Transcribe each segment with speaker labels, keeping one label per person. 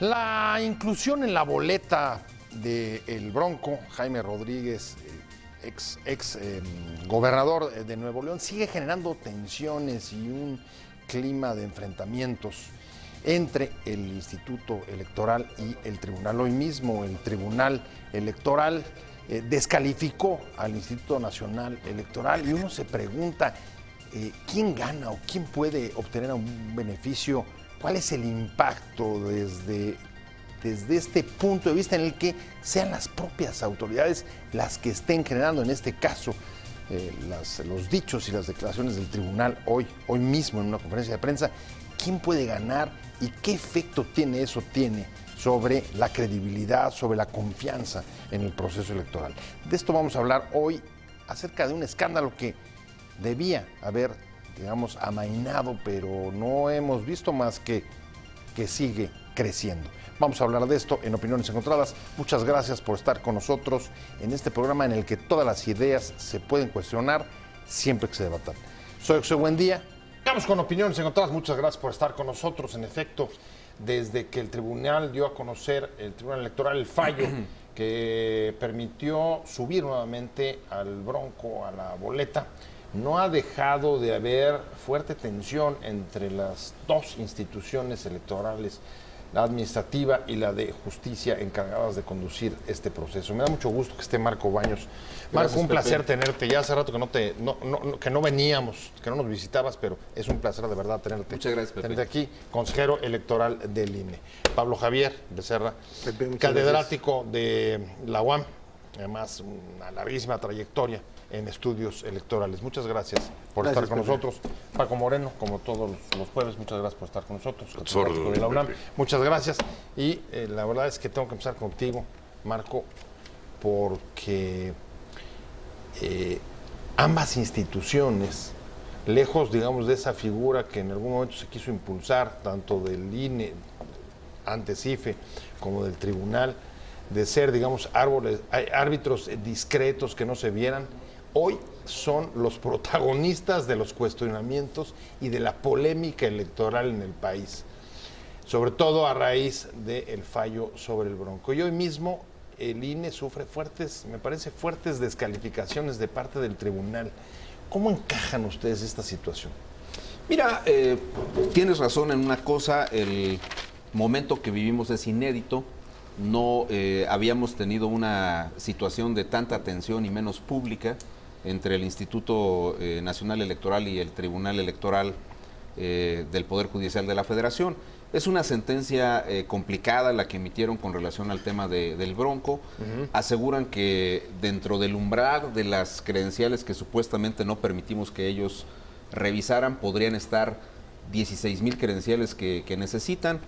Speaker 1: La inclusión en la boleta del Bronco, Jaime Rodríguez, ex gobernador de Nuevo León, sigue generando tensiones y un clima de enfrentamientos entre el Instituto Electoral y el Tribunal. Hoy mismo el Tribunal Electoral descalificó al Instituto Nacional Electoral y uno se pregunta quién gana o quién puede obtener un beneficio. ¿Cuál es el impacto desde este punto de vista en el que sean las propias autoridades las que estén generando, en este caso, los dichos y las declaraciones del tribunal hoy mismo en una conferencia de prensa? ¿Quién puede ganar y qué efecto eso tiene sobre la credibilidad, sobre la confianza en el proceso electoral? De esto vamos a hablar hoy, acerca de un escándalo que debía haber, digamos, amainado, pero no hemos visto más que sigue creciendo. Vamos a hablar de esto en Opiniones Encontradas. Muchas gracias por estar con nosotros en este programa en el que todas las ideas se pueden cuestionar siempre que se debatan. Soy José Buendía. Vamos con Opiniones Encontradas. Muchas gracias por estar con nosotros. En efecto, desde que el tribunal dio a conocer, el Tribunal Electoral, el fallo que permitió subir nuevamente al Bronco a la boleta, no ha dejado de haber fuerte tensión entre las dos instituciones electorales, la administrativa y la de justicia, encargadas de conducir este proceso. Me da mucho gusto que esté Marco Baños. Marco, un placer tenerte. Ya hace rato que no veníamos, que no nos visitabas, pero es un placer de verdad tenerte.
Speaker 2: Muchas gracias, Pepe.
Speaker 1: Tenerte aquí, consejero electoral del INE. Pablo Javier Becerra, catedrático de la UAM, además una larguísima trayectoria en estudios electorales. Muchas gracias por estar con nosotros. Paco Moreno, como todos los jueves, muchas gracias por estar con nosotros. De la UNAM. Muchas gracias. Y la verdad es que tengo que empezar contigo, Marco, porque ambas instituciones, lejos, digamos, de esa figura que en algún momento se quiso impulsar, tanto del INE, antes IFE, como del tribunal, de ser, digamos, árbitros discretos que no se vieran, hoy son los protagonistas de los cuestionamientos y de la polémica electoral en el país, sobre todo a raíz del fallo sobre el Bronco. Y hoy mismo el INE sufre fuertes descalificaciones de parte del tribunal. ¿Cómo encajan ustedes esta situación?
Speaker 2: Mira, tienes razón en una cosa, el momento que vivimos es inédito. No habíamos tenido una situación de tanta tensión y menos pública entre el Instituto Nacional Electoral y el Tribunal Electoral del Poder Judicial de la Federación. Es una sentencia complicada la que emitieron con relación al tema del Bronco. Aseguran que dentro del umbral de las credenciales que supuestamente no permitimos que ellos revisaran, podrían estar 16,000 credenciales que necesitan.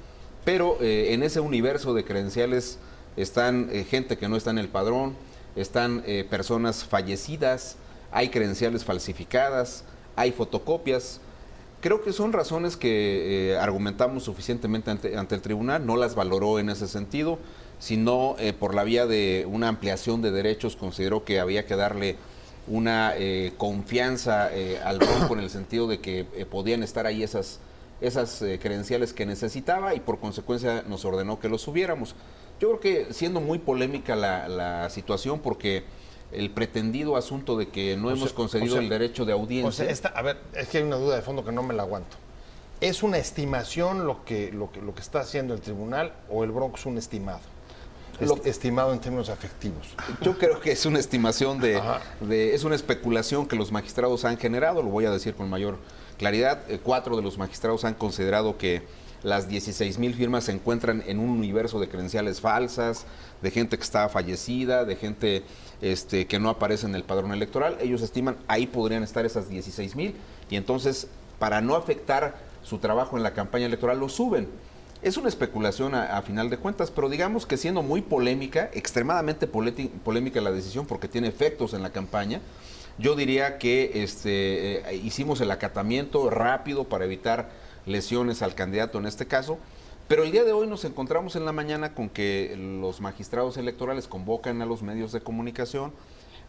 Speaker 2: Pero en ese universo de credenciales están gente que no está en el padrón, están personas fallecidas, hay credenciales falsificadas, hay fotocopias. Creo que son razones que argumentamos suficientemente ante el tribunal, no las valoró en ese sentido, sino por la vía de una ampliación de derechos consideró que había que darle una confianza al Bronco en el sentido de que podían estar ahí esas credenciales que necesitaba y por consecuencia nos ordenó que los subiéramos. Yo creo que siendo muy polémica la situación porque el pretendido asunto de que no hemos concedido el derecho de audiencia...
Speaker 1: a ver, es que hay una duda de fondo que no me la aguanto. ¿Es una estimación lo que está haciendo el tribunal o el Bronco es un estimado? Estimado en términos afectivos.
Speaker 2: Yo creo que es una estimación es una especulación que los magistrados han generado, lo voy a decir con mayor claridad. 4 de los magistrados han considerado que las 16,000 firmas se encuentran en un universo de credenciales falsas, de gente que está fallecida, de gente que no aparece en el padrón electoral. Ellos estiman ahí podrían estar esas 16,000 y entonces para no afectar su trabajo en la campaña electoral lo suben. Es una especulación a final de cuentas, pero digamos que siendo muy polémica, extremadamente polémica la decisión porque tiene efectos en la campaña, yo diría que hicimos el acatamiento rápido para evitar lesiones al candidato en este caso, pero el día de hoy nos encontramos en la mañana con que los magistrados electorales convocan a los medios de comunicación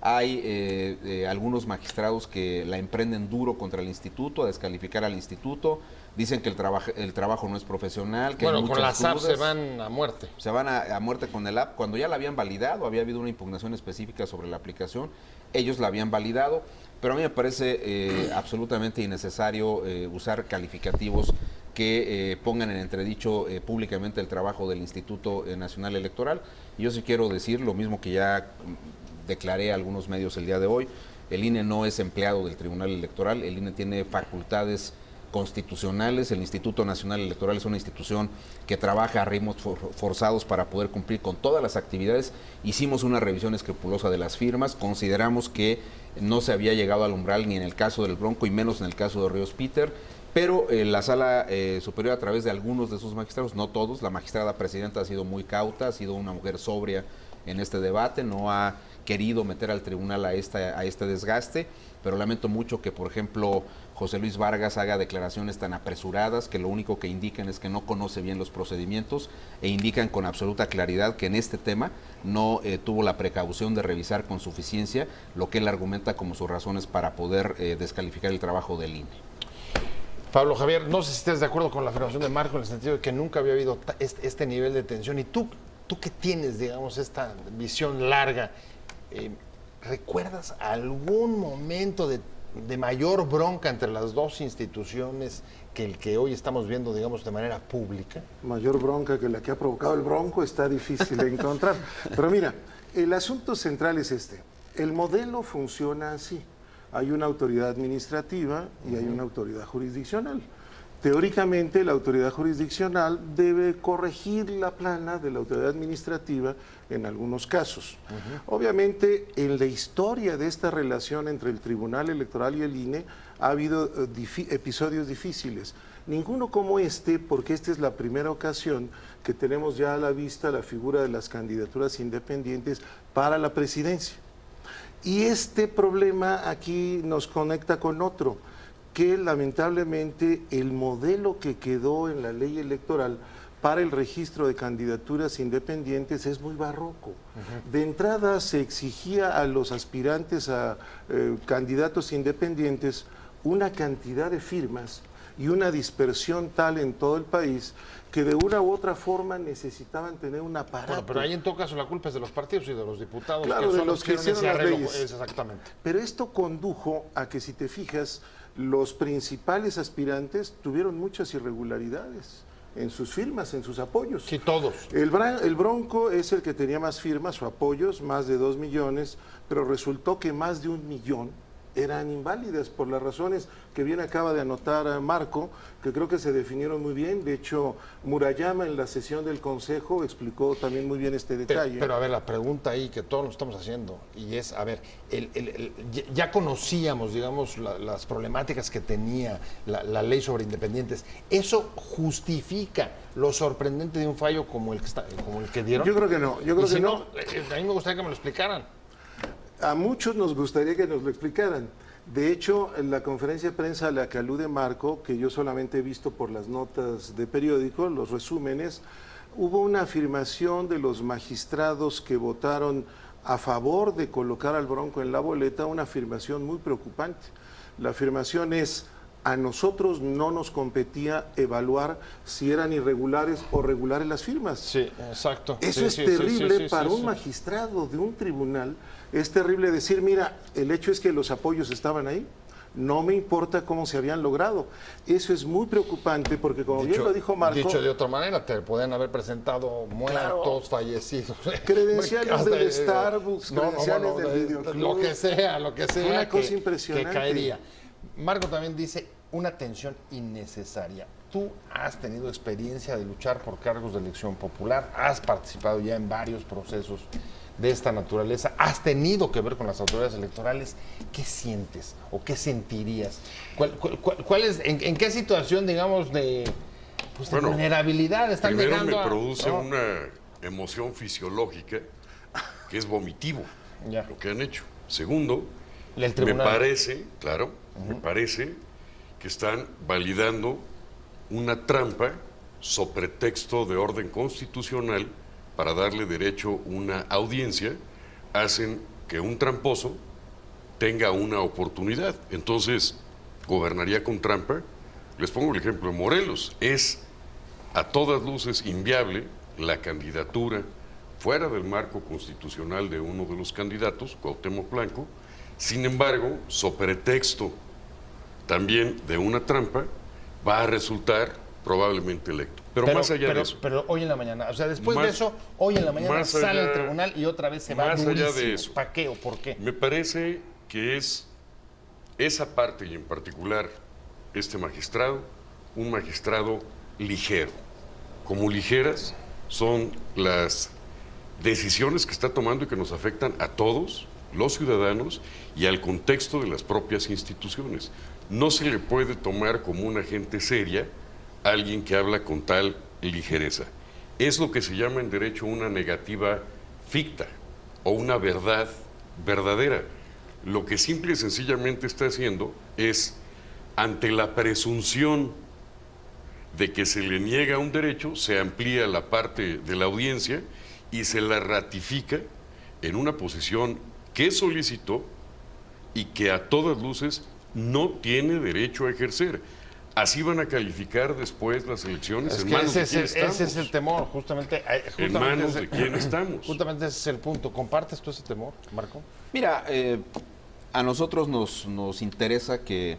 Speaker 2: Hay algunos magistrados que la emprenden duro contra el instituto, a descalificar al instituto. Dicen que el trabajo no es profesional. Que
Speaker 1: bueno, con las apps se van a muerte.
Speaker 2: Se van a muerte con el app. Cuando ya la habían validado, había habido una impugnación específica sobre la aplicación. Ellos la habían validado, pero a mí me parece absolutamente innecesario usar calificativos que pongan en entredicho públicamente el trabajo del Instituto Nacional Electoral. Y yo sí quiero decir lo mismo que ya declaré a algunos medios el día de hoy. El INE no es empleado del Tribunal Electoral, el INE tiene facultades constitucionales. El Instituto Nacional Electoral es una institución que trabaja a ritmos forzados para poder cumplir con todas las actividades. Hicimos una revisión escrupulosa de las firmas, consideramos que no se había llegado al umbral ni en el caso del Bronco y menos en el caso de Ríos Peter, pero la Sala Superior, a través de algunos de sus magistrados, no todos, la magistrada presidenta ha sido muy cauta, ha sido una mujer sobria en este debate, no ha querido meter al tribunal a este desgaste, pero lamento mucho que, por ejemplo, José Luis Vargas haga declaraciones tan apresuradas que lo único que indican es que no conoce bien los procedimientos e indican con absoluta claridad que en este tema no tuvo la precaución de revisar con suficiencia lo que él argumenta como sus razones para poder descalificar el trabajo del INE.
Speaker 1: Pablo Javier, no sé si estás de acuerdo con la afirmación de Marco en el sentido de que nunca había habido este nivel de tensión. Y tú que tienes, digamos, esta visión larga, ¿recuerdas algún momento de mayor bronca entre las dos instituciones que el que hoy estamos viendo, digamos, de manera pública?
Speaker 3: Mayor bronca que la que ha provocado el Bronco está difícil de encontrar. Pero mira, el asunto central es este. El modelo funciona así. Hay una autoridad administrativa y hay una autoridad jurisdiccional. Teóricamente, la autoridad jurisdiccional debe corregir la plana de la autoridad administrativa en algunos casos. Obviamente, en la historia de esta relación entre el Tribunal Electoral y el INE ha habido episodios difíciles. Ninguno como este, porque esta es la primera ocasión que tenemos ya a la vista la figura de las candidaturas independientes para la presidencia. Y este problema aquí nos conecta con otro, que lamentablemente el modelo que quedó en la ley electoral para el registro de candidaturas independientes es muy barroco. De entrada se exigía a los aspirantes a candidatos independientes una cantidad de firmas y una dispersión tal en todo el país que de una u otra forma necesitaban tener un aparato.
Speaker 1: Bueno, pero ahí en todo caso la culpa es de los partidos y de los diputados.
Speaker 3: Claro,
Speaker 1: que
Speaker 3: de los que hicieron las leyes.
Speaker 1: Exactamente.
Speaker 3: Pero esto condujo a que, si te fijas, los principales aspirantes tuvieron muchas irregularidades en sus firmas, en sus apoyos.
Speaker 1: Sí, todos.
Speaker 3: El Bronco es el que tenía más firmas o apoyos, más de 2 millones, pero resultó que más de 1 millón eran inválidas por las razones que bien acaba de anotar Marco, que creo que se definieron muy bien. De hecho, Murayama en la sesión del Consejo explicó también muy bien este detalle.
Speaker 1: Pero a ver, la pregunta ahí que todos nos estamos haciendo, y es, a ver, ya conocíamos, digamos, las problemáticas que tenía la ley sobre independientes. ¿Eso justifica lo sorprendente de un fallo como el que dieron?
Speaker 3: Yo creo que no. Yo creo que no.
Speaker 1: A mí me gustaría que me lo explicaran.
Speaker 3: A muchos nos gustaría que nos lo explicaran. De hecho, en la conferencia de prensa a la que alude Marco, que yo solamente he visto por las notas de periódico, los resúmenes, hubo una afirmación de los magistrados que votaron a favor de colocar al Bronco en la boleta, una afirmación muy preocupante. La afirmación es: a nosotros no nos competía evaluar si eran irregulares o regulares las firmas.
Speaker 1: Sí, exacto.
Speaker 3: Eso es terrible para un magistrado de un tribunal. Es terrible decir, mira, el hecho es que los apoyos estaban ahí, no me importa cómo se habían logrado. Eso es muy preocupante porque, como bien lo dijo Marco...
Speaker 1: Dicho de otra manera, te podían haber presentado muertos, claro, fallecidos.
Speaker 3: Credenciales del Starbucks, credenciales del videoclub.
Speaker 1: Lo que sea.
Speaker 3: Una cosa impresionante.
Speaker 1: Que caería. Marco también dice una tensión innecesaria. Tú has tenido experiencia de luchar por cargos de elección popular, has participado ya en varios procesos de esta naturaleza, has tenido que ver con las autoridades electorales. ¿Qué sientes o qué sentirías? ¿Cuál es, en qué situación, digamos, de vulnerabilidad están llegando?
Speaker 4: Primero me produce una emoción fisiológica que es vomitivo, lo que han hecho. Segundo, me parece, me parece que están validando una trampa sobre pretexto de orden constitucional para darle derecho a una audiencia. Hacen que un tramposo tenga una oportunidad. Entonces, gobernaría con trampa. Les pongo el ejemplo de Morelos. Es a todas luces inviable la candidatura fuera del marco constitucional de uno de los candidatos, Cuauhtémoc Blanco. Sin embargo, so pretexto también de una trampa, va a resultar probablemente electo. Pero más allá de eso.
Speaker 1: Pero hoy en la mañana, o sea, después de eso, hoy en la mañana sale al tribunal y otra vez se va durísimo. Más allá de eso. ¿Para qué o por qué?
Speaker 4: Me parece que es esa parte, y en particular este magistrado, un magistrado ligero. Como ligeras son las decisiones que está tomando y que nos afectan a todos los ciudadanos y al contexto de las propias instituciones. No se le puede tomar como una gente seria a alguien que habla con tal ligereza. Es lo que se llama en derecho una negativa ficta o una verdad verdadera. Lo que simple y sencillamente está haciendo es, ante la presunción de que se le niega un derecho, se amplía la parte de la audiencia y se la ratifica en una posición que solicitó y que a todas luces no tiene derecho a ejercer. Así van a calificar después las elecciones.
Speaker 1: Es que ese es el temor, justamente
Speaker 4: en manos de quién estamos.
Speaker 1: Justamente ese es el punto. ¿Compartes tú ese temor, Marco?
Speaker 2: Mira, a nosotros nos interesa que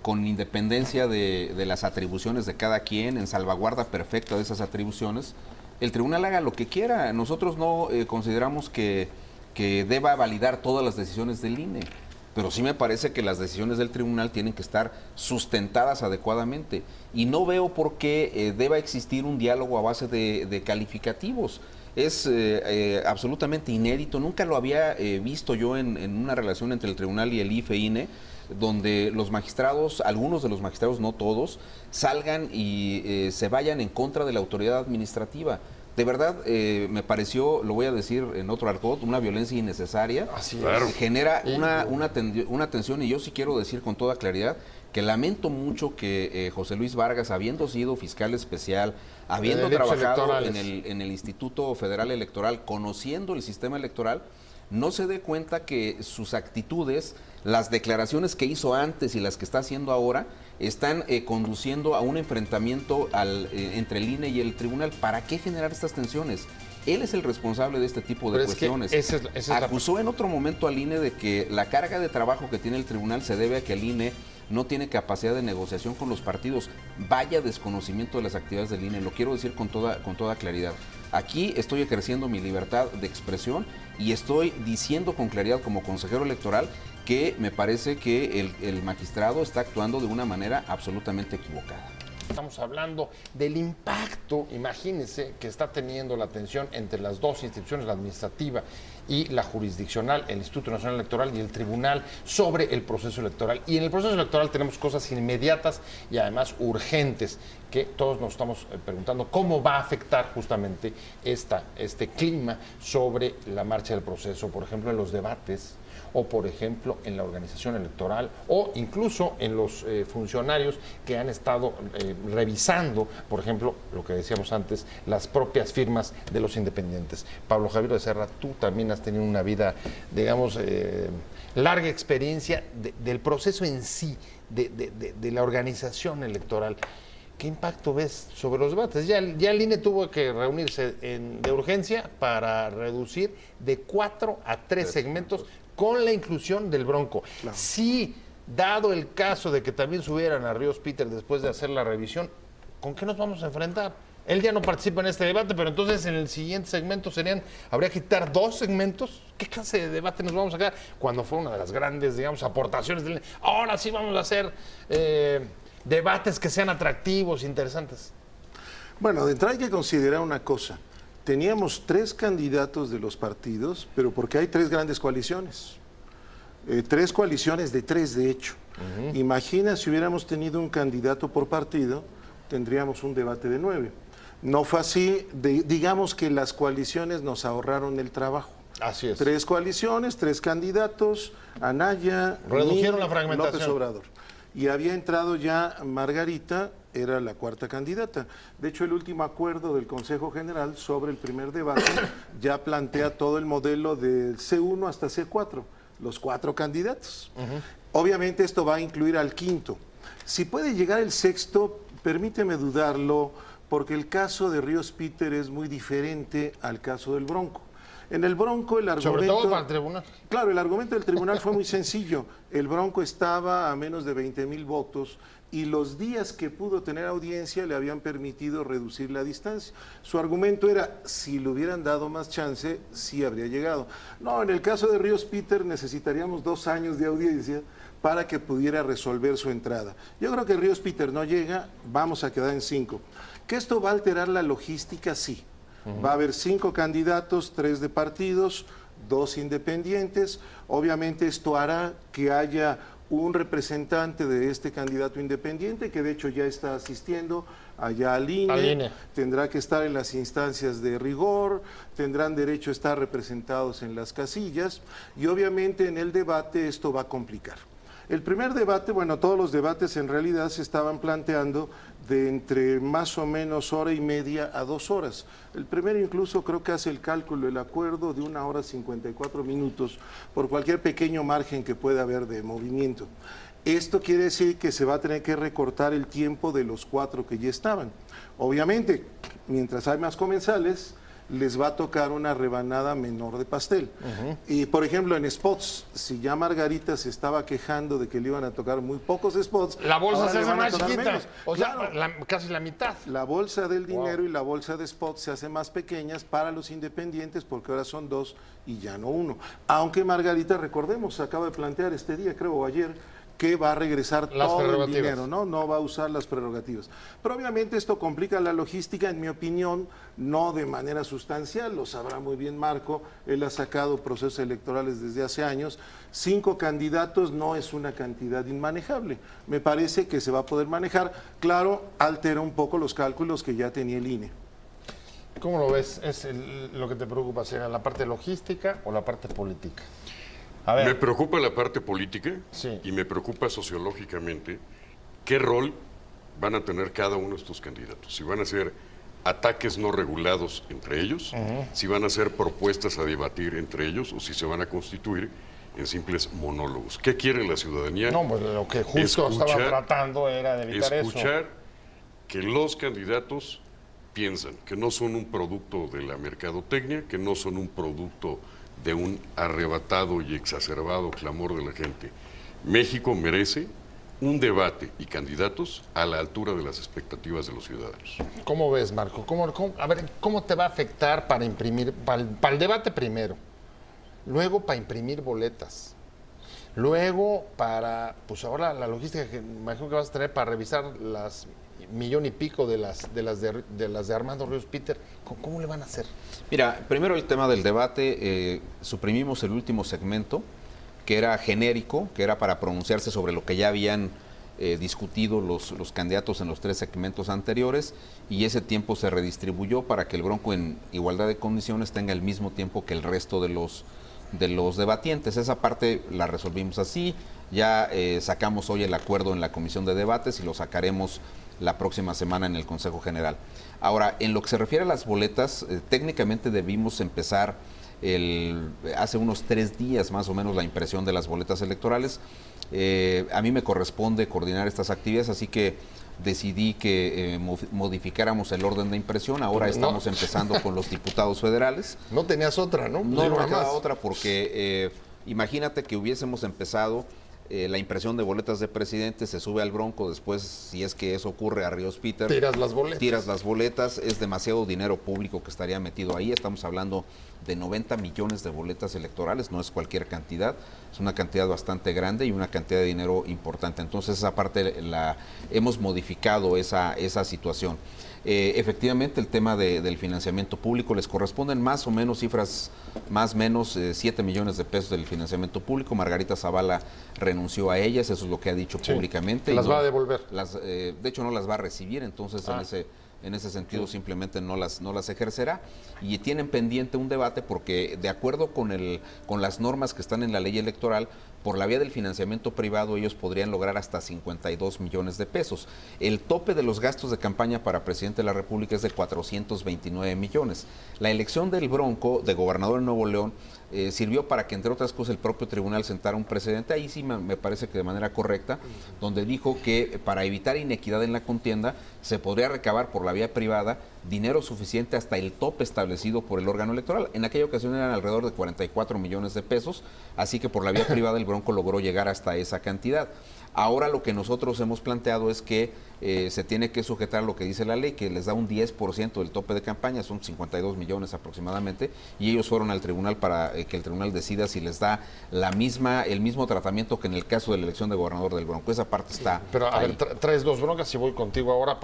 Speaker 2: con independencia de las atribuciones de cada quien, en salvaguarda perfecta de esas atribuciones, el tribunal haga lo que quiera. Nosotros no consideramos que deba validar todas las decisiones del INE, pero sí me parece que las decisiones del tribunal tienen que estar sustentadas adecuadamente y no veo por qué deba existir un diálogo a base de calificativos. Es absolutamente inédito, nunca lo había visto yo en una relación entre el tribunal y el IFE-INE, donde los magistrados, algunos de los magistrados, no todos, salgan y se vayan en contra de la autoridad administrativa. De verdad, me pareció, lo voy a decir en otro argot, una violencia innecesaria.
Speaker 1: Así
Speaker 4: claro.
Speaker 2: Genera una tensión, y yo sí quiero decir con toda claridad que lamento mucho que José Luis Vargas, habiendo sido fiscal especial, habiendo trabajado en el Instituto Federal Electoral, conociendo el sistema electoral, no se dé cuenta que sus actitudes, las declaraciones que hizo antes y las que está haciendo ahora, están conduciendo a un enfrentamiento entre el INE y el tribunal. ¿Para qué generar estas tensiones? Él es el responsable de este tipo de cuestiones. Acusó en otro momento al INE de que la carga de trabajo que tiene el tribunal se debe a que el INE no tiene capacidad de negociación con los partidos. Vaya desconocimiento de las actividades del INE, lo quiero decir con toda claridad. Aquí estoy ejerciendo mi libertad de expresión y estoy diciendo con claridad como consejero electoral que me parece que el magistrado está actuando de una manera absolutamente equivocada.
Speaker 1: Estamos hablando del impacto, imagínense, que está teniendo la tensión entre las dos instituciones, la administrativa y la jurisdiccional, el Instituto Nacional Electoral y el Tribunal, sobre el proceso electoral. Y en el proceso electoral tenemos cosas inmediatas y además urgentes, que todos nos estamos preguntando cómo va a afectar justamente este clima sobre la marcha del proceso, por ejemplo, en los debates, o por ejemplo en la organización electoral, o incluso en los funcionarios que han estado revisando, por ejemplo, lo que decíamos antes, las propias firmas de los independientes. Pablo Javier Becerra, tú también has tenido una vida, digamos, larga experiencia del proceso en sí, de la organización electoral. ¿Qué impacto ves sobre los debates? Ya el INE tuvo que reunirse de urgencia para reducir de 4 a 3 segmentos con la inclusión del Bronco. Claro. Sí, dado el caso de que también subieran a Ríos Peter después de hacer la revisión, ¿con qué nos vamos a enfrentar? Él ya no participa en este debate, pero entonces en el siguiente segmento habría que quitar 2 segmentos. ¿Qué clase de debate nos vamos a quedar? Cuando fue una de las grandes, digamos, aportaciones del INE. Ahora sí vamos a hacer debates que sean atractivos, interesantes.
Speaker 3: Bueno, de entrada hay que considerar una cosa. Teníamos 3 candidatos de los partidos, pero porque hay 3 grandes coaliciones. 3 coaliciones de 3, de hecho. Imagina si hubiéramos tenido un candidato por partido, tendríamos un debate de 9. No fue así. Digamos que las coaliciones nos ahorraron el trabajo.
Speaker 1: Así es. 3
Speaker 3: coaliciones, 3 candidatos, Anaya,
Speaker 1: redujeron la fragmentación.
Speaker 3: López Obrador. Y había entrado ya Margarita era la cuarta candidata. De hecho, el último acuerdo del Consejo General sobre el primer debate ya plantea todo el modelo del C1 hasta C4, los 4 candidatos. Obviamente esto va a incluir al quinto. Si puede llegar el sexto, permíteme dudarlo, porque el caso de Ríos Peter es muy diferente al caso del Bronco. En el Bronco el argumento...
Speaker 1: Sobre todo para el tribunal.
Speaker 3: Claro, el argumento del tribunal fue muy sencillo. El Bronco estaba a menos de 20,000 votos y los días que pudo tener audiencia le habían permitido reducir la distancia. Su argumento era, si le hubieran dado más chance, sí habría llegado. No, en el caso de Ríos Peter necesitaríamos 2 años de audiencia para que pudiera resolver su entrada. Yo creo que Ríos Peter no llega, vamos a quedar en 5. ¿Que esto va a alterar la logística? Sí. Va a haber 5 candidatos, 3 de partidos, 2 independientes. Obviamente esto hará que haya un representante de este candidato independiente, que de hecho ya está asistiendo allá al INE. Tendrá que estar en las instancias de rigor, tendrán derecho a estar representados en las casillas y obviamente en el debate esto va a complicar. El primer debate, bueno, todos los debates en realidad se estaban planteando de entre más o menos 1h30 a 2 horas. El primero incluso creo que hace el cálculo, el acuerdo de 1 hora 54 minutos por cualquier pequeño margen que pueda haber de movimiento. Esto quiere decir que se va a tener que recortar el tiempo de los 4 que ya estaban. Obviamente, mientras hay más comensales, les va a tocar una rebanada menor de pastel. Y por ejemplo en spots, si ya Margarita se estaba quejando de que le iban a tocar muy pocos spots,
Speaker 1: la bolsa se hace más chiquita,
Speaker 3: menos.
Speaker 1: o sea, casi la mitad.
Speaker 3: La bolsa del dinero y la bolsa de spots se hace más pequeñas para los independientes porque ahora son 2 y ya no 1. Aunque Margarita, recordemos, acaba de plantear este día, creo, o ayer, que va a regresar todo el dinero, no va a usar las prerrogativas. Pero obviamente esto complica la logística, en mi opinión, no de manera sustancial, lo sabrá muy bien Marco, él ha sacado procesos electorales desde hace años, 5 candidatos no es una cantidad inmanejable, me parece que se va a poder manejar, claro, altera un poco los cálculos que ya tenía el INE.
Speaker 1: ¿Cómo lo ves? ¿Es lo que te preocupa, será la parte logística o la parte política?
Speaker 4: Me preocupa la parte política
Speaker 1: sí.
Speaker 4: Y me preocupa sociológicamente qué rol van a tener cada uno de estos candidatos. Si van a ser ataques no regulados entre ellos, si van a ser propuestas a debatir entre ellos o si se van a constituir en simples monólogos. ¿Qué quiere la ciudadanía?
Speaker 1: No, pues lo que justo estaban tratando era de evitar eso.
Speaker 4: Escuchar que los candidatos piensan que no son un producto de la mercadotecnia, que no son un producto de un arrebatado y exacerbado clamor de la gente. México merece un debate y candidatos a la altura de las expectativas de los ciudadanos.
Speaker 1: ¿Cómo ves, Marco? ¿Cómo te va a afectar para imprimir, para el debate primero, luego para imprimir boletas, luego para, pues ahora la logística que imagino que vas a tener para revisar las 1,000,000 y pico de las de Armando Ríos Peter? ¿Cómo le van a hacer?
Speaker 2: Mira, primero el tema del debate, suprimimos el último segmento, que era genérico, que era para pronunciarse sobre lo que ya habían discutido los candidatos en los 3 segmentos anteriores, y ese tiempo se redistribuyó para que el Bronco en igualdad de condiciones tenga el mismo tiempo que el resto de los debatientes. Esa parte la resolvimos así, ya sacamos hoy el acuerdo en la Comisión de Debates y lo sacaremos la próxima semana en el Consejo General. Ahora, en lo que se refiere a las boletas, técnicamente debimos empezar hace unos 3 días más o menos la impresión de las boletas electorales. A mí me corresponde coordinar estas actividades, así que decidí que modificáramos el orden de impresión. Ahora estamos empezando con los diputados federales.
Speaker 1: No tenías otra, ¿no?
Speaker 2: No me queda otra porque imagínate que hubiésemos empezado la impresión de boletas de presidente, se sube al Bronco, después, si es que eso ocurre, a Ríos Peter.
Speaker 1: Tiras las boletas.
Speaker 2: Es demasiado dinero público que estaría metido ahí. Estamos hablando de 90 millones de boletas electorales, no es cualquier cantidad, es una cantidad bastante grande y una cantidad de dinero importante. Entonces esa parte hemos modificado esa situación. Efectivamente, el tema del financiamiento público, les corresponden más o menos cifras, más o menos 7 millones de pesos del financiamiento público. Margarita Zavala renunció a ellas, eso es lo que ha dicho públicamente.
Speaker 1: ¿Las va a devolver?
Speaker 2: De hecho, no las va a recibir, entonces en ese sentido simplemente no las ejercerá, y tienen pendiente un debate porque de acuerdo con las normas que están en la ley electoral, por la vía del financiamiento privado ellos podrían lograr hasta 52 millones de pesos. El tope de los gastos de campaña para presidente de la República es de 429 millones. La elección del Bronco de gobernador en Nuevo León sirvió para que, entre otras cosas, el propio tribunal sentara un precedente, ahí sí me parece que de manera correcta, donde dijo que para evitar inequidad en la contienda se podría recabar por la vía privada dinero suficiente hasta el tope establecido por el órgano electoral. En aquella ocasión eran alrededor de 44 millones de pesos, así que por la vía privada el Bronco logró llegar hasta esa cantidad. Ahora lo que nosotros hemos planteado es que se tiene que sujetar a lo que dice la ley, que les da un 10% del tope de campaña, son 52 millones aproximadamente, y ellos fueron al tribunal para que el tribunal decida si les da el mismo tratamiento que en el caso de la elección de gobernador del Bronco. Esa parte está
Speaker 1: Pero a
Speaker 2: ahí.
Speaker 1: ver, traes dos broncas y voy contigo ahora,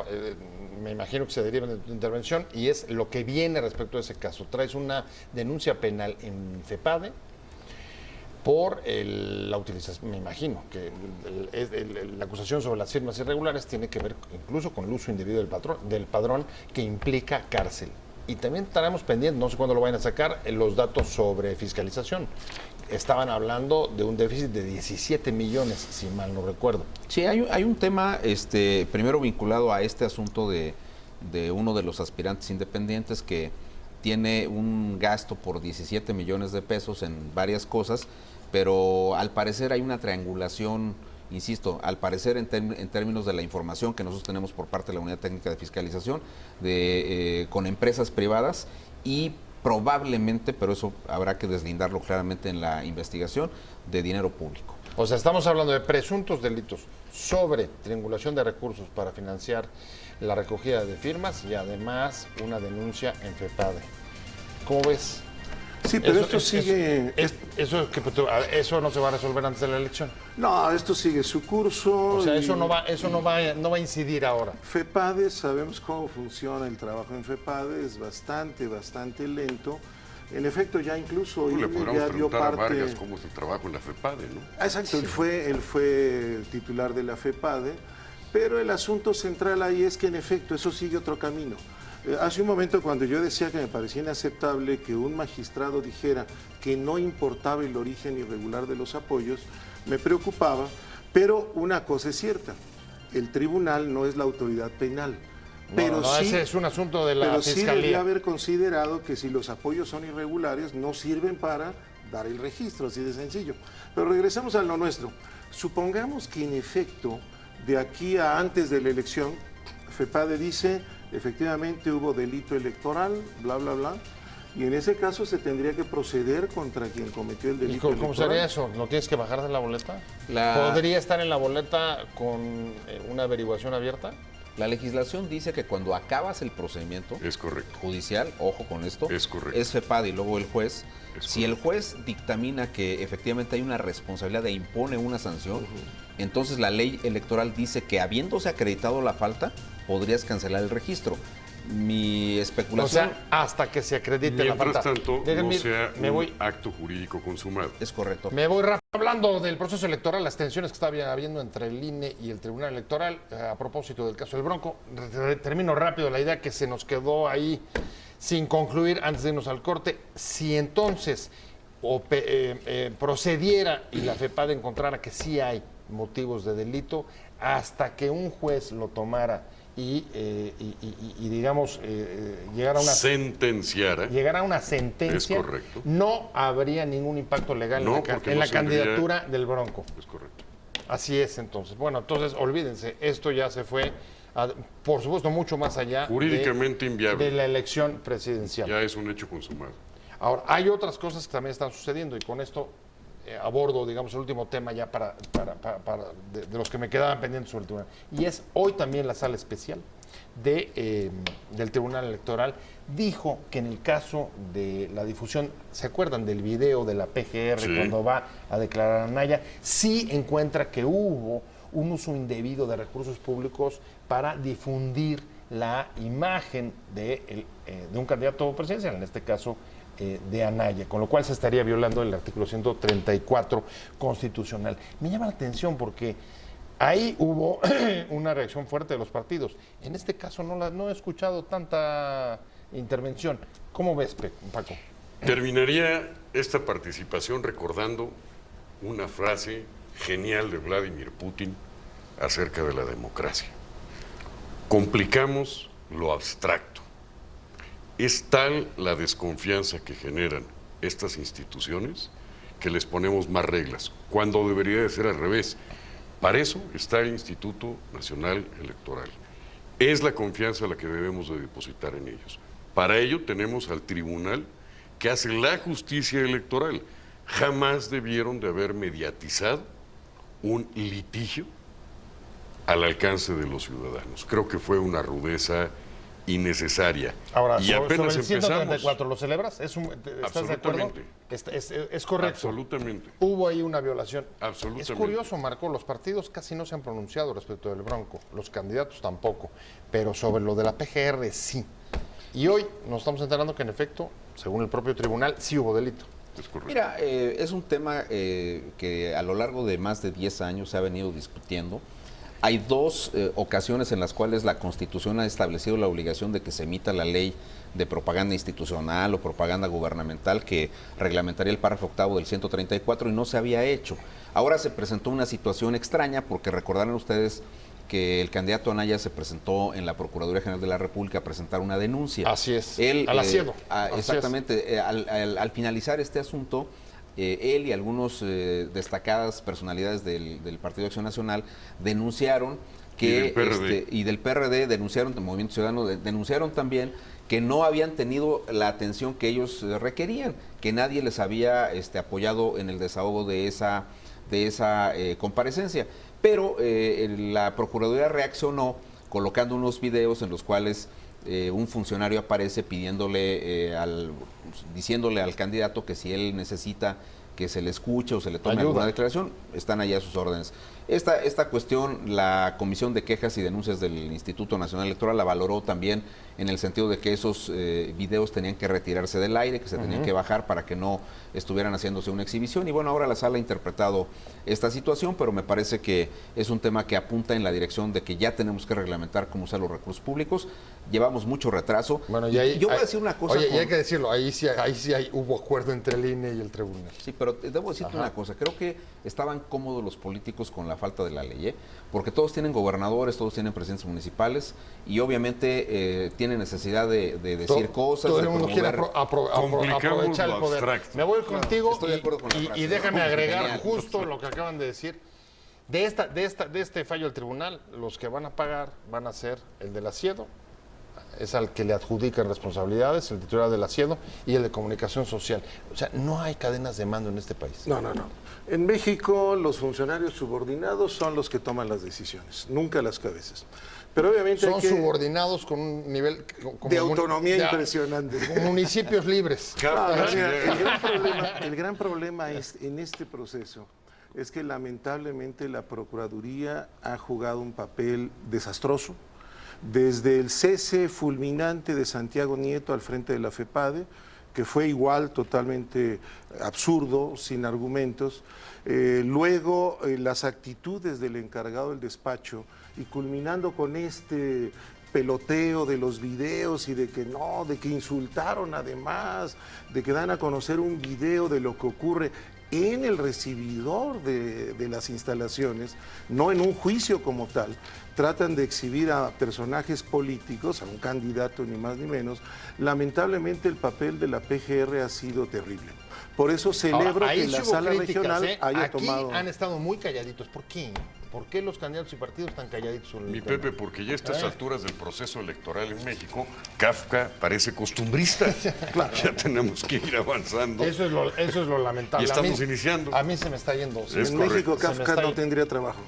Speaker 1: me imagino que se derivan de tu intervención, y es lo que viene respecto a ese caso. Traes una denuncia penal en FEPADE por la utilización, me imagino que la acusación sobre las firmas irregulares tiene que ver incluso con el uso indebido del padrón, que implica cárcel. Y también estaremos pendientes, no sé cuándo lo vayan a sacar, los datos sobre fiscalización. Estaban hablando de un déficit de 17 millones, si mal no recuerdo.
Speaker 2: Sí, hay un tema primero vinculado a este asunto de uno de los aspirantes independientes que tiene un gasto por 17 millones de pesos en varias cosas, pero al parecer hay una triangulación, insisto, al parecer en términos de la información que nosotros tenemos por parte de la Unidad Técnica de Fiscalización con empresas privadas y probablemente, pero eso habrá que deslindarlo claramente en la investigación, de dinero público.
Speaker 1: O sea, estamos hablando de presuntos delitos sobre triangulación de recursos para financiar la recogida de firmas y además una denuncia en FEPADE. ¿Cómo ves?
Speaker 3: Sí, pero esto sigue...
Speaker 1: Eso no se va a resolver antes de la elección.
Speaker 3: No, esto sigue su curso.
Speaker 1: O sea, eso no va a incidir ahora.
Speaker 3: FEPADE, sabemos cómo funciona el trabajo en FEPADE, es bastante lento. En efecto, ya incluso
Speaker 4: Le
Speaker 3: INE
Speaker 4: podríamos
Speaker 3: ya dio
Speaker 4: preguntar a
Speaker 3: parte...
Speaker 4: Vargas cómo es el trabajo en la FEPADE, ¿no?
Speaker 3: Exacto, él fue titular de la FEPADE, pero el asunto central ahí es que en efecto eso sigue otro camino. Hace un momento, cuando yo decía que me parecía inaceptable que un magistrado dijera que no importaba el origen irregular de los apoyos, me preocupaba, pero una cosa es cierta, el tribunal no es la autoridad penal. Pero sí,
Speaker 1: ese es un asunto de la
Speaker 3: pero
Speaker 1: Fiscalía.
Speaker 3: sí debería haber considerado que si los apoyos son irregulares, no sirven para dar el registro, así de sencillo. Pero regresamos a lo nuestro. Supongamos que en efecto, de aquí a antes de la elección, FEPADE dice, efectivamente hubo delito electoral, bla, bla, bla, y en ese caso se tendría que proceder contra quien cometió el delito
Speaker 1: ¿Y cómo
Speaker 3: electoral.
Speaker 1: sería eso? ¿No tienes que bajar de la boleta? ¿Podría estar en la boleta con una averiguación abierta?
Speaker 2: La legislación dice que cuando acabas el procedimiento
Speaker 4: Es correcto.
Speaker 2: judicial, ojo con esto,
Speaker 4: Es correcto.
Speaker 2: es FEPADE y luego el juez.
Speaker 4: Es
Speaker 2: Si el juez dictamina que efectivamente hay una responsabilidad e impone una sanción, entonces la ley electoral dice que habiéndose acreditado la falta, podrías cancelar el registro. Mi especulación...
Speaker 1: O sea, hasta que se acredite la
Speaker 4: Mientras
Speaker 1: falta.
Speaker 4: tanto,
Speaker 1: Déjenme-
Speaker 4: no sea
Speaker 1: me
Speaker 4: un
Speaker 1: voy,
Speaker 4: acto jurídico consumado.
Speaker 2: es correcto.
Speaker 1: me voy rápido. Hablando del proceso electoral, las tensiones que está habiendo entre el INE y el Tribunal Electoral, a propósito del caso del Bronco, termino rápido la idea que se nos quedó ahí sin concluir antes de irnos al corte. Si entonces procediera y la FEPADE encontrara que sí hay motivos de delito, hasta que un juez lo tomara y digamos, llegara a una sentencia,
Speaker 4: Es correcto.
Speaker 1: no habría ningún impacto legal
Speaker 4: No,
Speaker 1: en
Speaker 4: porque
Speaker 1: la
Speaker 4: no se tendría-
Speaker 1: candidatura del Bronco.
Speaker 4: Es correcto.
Speaker 1: Así es, entonces. Bueno, entonces olvídense, esto ya se fue, por supuesto, mucho más allá
Speaker 4: Jurídicamente inviable.
Speaker 1: de la elección presidencial.
Speaker 4: Ya es un hecho consumado.
Speaker 1: Ahora, hay otras cosas que también están sucediendo y con esto abordo, digamos, el último tema ya de los que me quedaban pendientes sobre el tribunal. Y es hoy también la sala especial del Tribunal Electoral dijo que en el caso de la difusión, ¿se acuerdan del video de la PGR
Speaker 4: Sí.
Speaker 1: cuando va a declarar a Anaya? Sí encuentra que hubo un uso indebido de recursos públicos para difundir la imagen de un candidato presidencial, en este caso de Anaya, con lo cual se estaría violando el artículo 134 constitucional. Me llama la atención porque Ahí hubo una reacción fuerte de los partidos. En este caso no he escuchado tanta intervención. ¿Cómo ves, Paco?
Speaker 4: Terminaría esta participación recordando una frase genial de Vladimir Putin acerca de la democracia. Complicamos lo abstracto. Es tal la desconfianza que generan estas instituciones que les ponemos más reglas, cuando debería de ser al revés. Para eso está el Instituto Nacional Electoral. Es la confianza la que debemos de depositar en ellos. Para ello tenemos al tribunal que hace la justicia electoral. Jamás debieron de haber mediatizado un litigio al alcance de los ciudadanos. Creo que fue una rudeza innecesaria.
Speaker 1: Ahora,
Speaker 4: y apenas
Speaker 1: sobre el
Speaker 4: empezamos.
Speaker 1: 134, ¿lo celebras? ¿Estás de acuerdo? Es correcto.
Speaker 4: Absolutamente.
Speaker 1: Hubo ahí una violación.
Speaker 4: Absolutamente.
Speaker 1: Es curioso, Marco, los partidos casi no se han pronunciado respecto del Bronco, los candidatos tampoco, pero sobre lo de la PGR sí. Y hoy nos estamos enterando que en efecto, según el propio tribunal, sí hubo delito.
Speaker 4: Es correcto.
Speaker 2: Mira, es un tema que a lo largo de más de 10 años se ha venido discutiendo. Hay dos ocasiones en las cuales la Constitución ha establecido la obligación de que se emita la ley de propaganda institucional o propaganda gubernamental que reglamentaría el párrafo octavo del 134 y no se había hecho. Ahora se presentó una situación extraña porque recordarán ustedes que el candidato Anaya se presentó en la Procuraduría General de la República a presentar una denuncia.
Speaker 1: Así es,
Speaker 2: Él,
Speaker 1: al Asiedo.
Speaker 2: Exactamente, al finalizar este asunto, él y algunos destacadas personalidades del Partido de Acción Nacional denunciaron que y del PRD denunciaron, del Movimiento Ciudadano denunciaron también que no habían tenido la atención que ellos requerían, que nadie les había apoyado en el desahogo de esa comparecencia. Pero la Procuraduría reaccionó colocando unos videos en los cuales un funcionario aparece pidiéndole, diciéndole al candidato que si él necesita que se le escuche o se le tome alguna declaración, están allá a sus órdenes. Esta cuestión, la Comisión de Quejas y Denuncias del Instituto Nacional Electoral la valoró también en el sentido de que esos videos tenían que retirarse del aire, que se tenían que bajar para que no estuvieran haciéndose una exhibición. Y bueno, ahora la sala ha interpretado esta situación, pero me parece que es un tema que apunta en la dirección de que ya tenemos que reglamentar cómo usar los recursos públicos. Llevamos mucho retraso.
Speaker 1: Bueno, y ahí,
Speaker 2: yo voy a decir una cosa.
Speaker 1: Oye, y hay que decirlo, ahí sí hubo acuerdo entre el INE y el tribunal.
Speaker 2: Sí, pero debo decirte una cosa. Creo que estaban cómodos los políticos con la falta de la ley, porque todos tienen gobernadores, todos tienen presidentes municipales y obviamente tienen necesidad de decir cosas.
Speaker 1: Todo
Speaker 2: de
Speaker 1: el mundo quiere aprovechar el poder.
Speaker 4: Abstracto.
Speaker 1: Me voy contigo
Speaker 2: Estoy de acuerdo con la frase.
Speaker 1: y déjame agregar
Speaker 2: Genial.
Speaker 1: justo lo que acaban de decir. De este fallo del tribunal, los que van a pagar van a ser el del Asiedo, es al que le adjudican responsabilidades, el titular del Asiedo, y el de Comunicación Social. O sea, no hay cadenas de mando en este país.
Speaker 3: No. En México los funcionarios subordinados son los que toman las decisiones, nunca las cabezas. Pero obviamente
Speaker 1: son
Speaker 3: hay que,
Speaker 1: subordinados con un nivel
Speaker 3: de autonomía impresionante.
Speaker 1: Municipios libres.
Speaker 3: Mira, el gran problema es, en este proceso es que lamentablemente la Procuraduría ha jugado un papel desastroso. Desde el cese fulminante de Santiago Nieto al frente de la FEPADE, que fue igual totalmente absurdo, sin argumentos. Luego las actitudes del encargado del despacho y culminando con este peloteo de los videos y de que insultaron además, de que dan a conocer un video de lo que ocurre en el recibidor de las instalaciones, no en un juicio como tal. Tratan de exhibir a personajes políticos, a un candidato ni más ni menos. Lamentablemente el papel de la PGR ha sido terrible. Por eso celebro que la sala regional haya tomado...
Speaker 1: Aquí han estado muy calladitos. ¿Por qué? ¿Por qué los candidatos y partidos están calladitos sobre
Speaker 4: Mi
Speaker 1: el tema?
Speaker 4: Pepe, porque ya a estas alturas del proceso electoral en México, Kafka parece costumbrista. Claro. Ya tenemos que ir avanzando.
Speaker 1: Eso es lo lamentable.
Speaker 4: Y estamos iniciando.
Speaker 1: A mí se me está yendo.
Speaker 3: En México Kafka no tendría trabajo.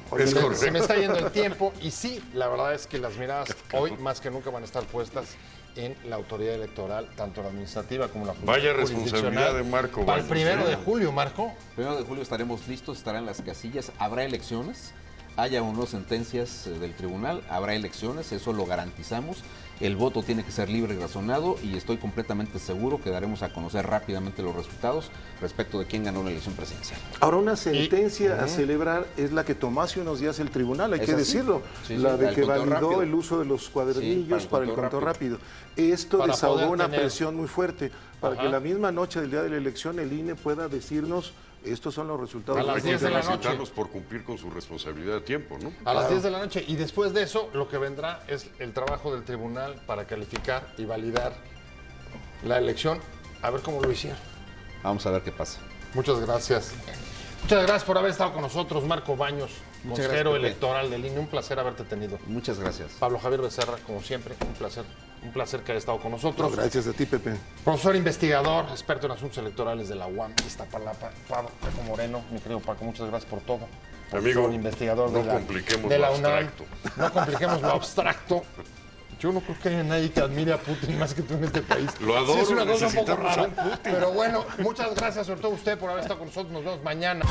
Speaker 1: Se me está yendo el tiempo y sí, la verdad es que las miradas hoy más que nunca van a estar puestas en la autoridad electoral, tanto la administrativa como la
Speaker 4: Vaya responsabilidad de Marco.
Speaker 1: Para el 1 de julio, Marco.
Speaker 2: 1 de julio estaremos listos, estarán las casillas, habrá elecciones, haya o no sentencias del tribunal, habrá elecciones, eso lo garantizamos. el voto tiene que ser libre y razonado y estoy completamente seguro que daremos a conocer rápidamente los resultados respecto de quién ganó la elección presidencial.
Speaker 3: Ahora, una sentencia a celebrar es la que tomó hace unos días el tribunal, hay
Speaker 2: ¿Es
Speaker 3: que
Speaker 2: así?
Speaker 3: decirlo,
Speaker 2: Sí,
Speaker 3: la
Speaker 2: sí,
Speaker 3: de
Speaker 2: el
Speaker 3: que
Speaker 2: conteo
Speaker 3: validó
Speaker 2: rápido.
Speaker 3: el uso de los cuadernillos
Speaker 2: Sí,
Speaker 3: para el conteo rápido. Esto
Speaker 1: Para
Speaker 3: desahogó
Speaker 1: poder
Speaker 3: una
Speaker 1: tener-
Speaker 3: presión muy fuerte, para
Speaker 1: Ajá.
Speaker 3: que la misma noche del día de la elección el INE pueda decirnos, estos son los resultados.
Speaker 1: A las
Speaker 4: Hay que
Speaker 1: 10 de la noche.
Speaker 4: felicitarlos por cumplir con su responsabilidad a tiempo, ¿no?
Speaker 1: A las 10 de la noche. Y después de eso, lo que vendrá es el trabajo del tribunal para calificar y validar la elección. A ver cómo lo hicieron.
Speaker 2: Vamos a ver qué pasa.
Speaker 1: Muchas gracias. Muchas gracias por haber estado con nosotros, Marco Baños,
Speaker 2: Muchas
Speaker 1: consejero
Speaker 2: gracias, Pepe.
Speaker 1: electoral del INE. Un placer haberte tenido.
Speaker 2: Muchas gracias.
Speaker 1: Pablo Javier Becerra, como siempre, un placer que haya estado con nosotros.
Speaker 3: No, gracias a ti, Pepe.
Speaker 1: Profesor investigador, experto en asuntos electorales de la UAM, Iztapalapa, Paco Moreno, mi querido Paco, muchas gracias por todo.
Speaker 4: Amigo,
Speaker 1: Profesor investigador
Speaker 4: no
Speaker 1: de la,
Speaker 4: compliquemos
Speaker 1: de la
Speaker 4: lo
Speaker 1: UNAM.
Speaker 4: abstracto.
Speaker 1: No compliquemos lo abstracto. Yo no creo que haya nadie que admire a Putin más que tú en este país.
Speaker 4: Lo adoro,
Speaker 1: Sí, es una cosa un poco
Speaker 4: necesitamos a
Speaker 1: rara.
Speaker 4: un Putin.
Speaker 1: Pero bueno, muchas gracias sobre todo a usted por haber estado con nosotros. Nos vemos mañana.